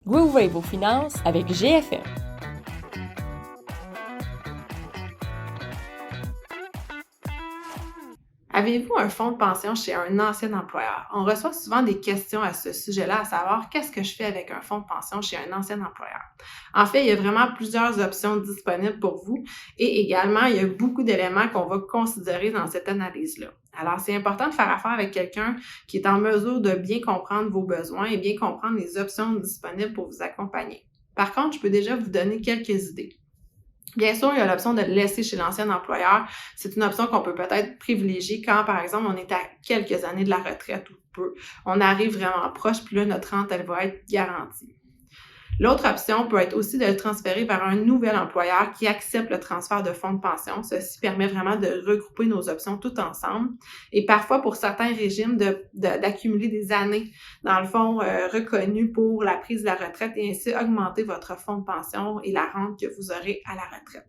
Groovez vos finances avec GFM. Avez-vous un fonds de pension chez un ancien employeur? On reçoit souvent des questions à ce sujet-là, à savoir qu'est-ce que je fais avec un fonds de pension chez un ancien employeur? En fait, il y a vraiment plusieurs options disponibles pour vous et également, il y a beaucoup d'éléments qu'on va considérer dans cette analyse-là. Alors, c'est important de faire affaire avec quelqu'un qui est en mesure de bien comprendre vos besoins et bien comprendre les options disponibles pour vous accompagner. Par contre, je peux déjà vous donner quelques idées. Bien sûr, il y a l'option de le laisser chez l'ancien employeur. C'est une option qu'on peut peut-être privilégier quand, par exemple, on est à quelques années de la retraite ou peu. On arrive vraiment proche, puis là, notre rente, elle va être garantie. L'autre option peut être aussi de le transférer vers un nouvel employeur qui accepte le transfert de fonds de pension. Ceci permet vraiment de regrouper nos options tout ensemble et parfois pour certains régimes d'accumuler des années, dans le fond, reconnus pour la prise de la retraite et ainsi augmenter votre fonds de pension et la rente que vous aurez à la retraite.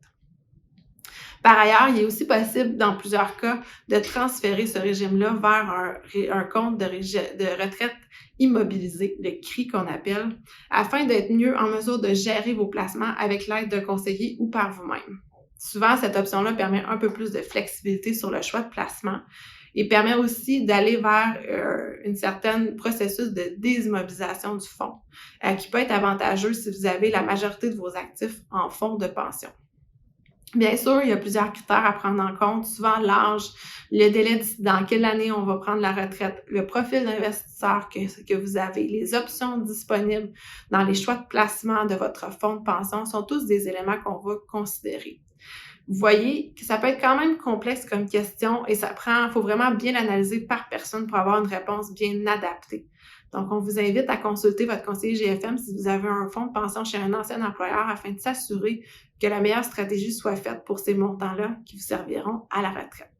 Par ailleurs, il est aussi possible, dans plusieurs cas, de transférer ce régime-là vers un compte de retraite immobilisé, le CRI qu'on appelle, afin d'être mieux en mesure de gérer vos placements avec l'aide d'un conseiller ou par vous-même. Souvent, cette option-là permet un peu plus de flexibilité sur le choix de placement et permet aussi d'aller vers un certain processus de désimmobilisation du fonds, qui peut être avantageux si vous avez la majorité de vos actifs en fonds de pension. Bien sûr, il y a plusieurs critères à prendre en compte, souvent l'âge, le délai dans quelle année on va prendre la retraite, le profil d'investisseur que vous avez, les options disponibles dans les choix de placement de votre fonds de pension sont tous des éléments qu'on va considérer. Vous voyez que ça peut être quand même complexe comme question et faut vraiment bien l'analyser par personne pour avoir une réponse bien adaptée. Donc, on vous invite à consulter votre conseiller GFM si vous avez un fonds de pension chez un ancien employeur afin de s'assurer que la meilleure stratégie soit faite pour ces montants-là qui vous serviront à la retraite.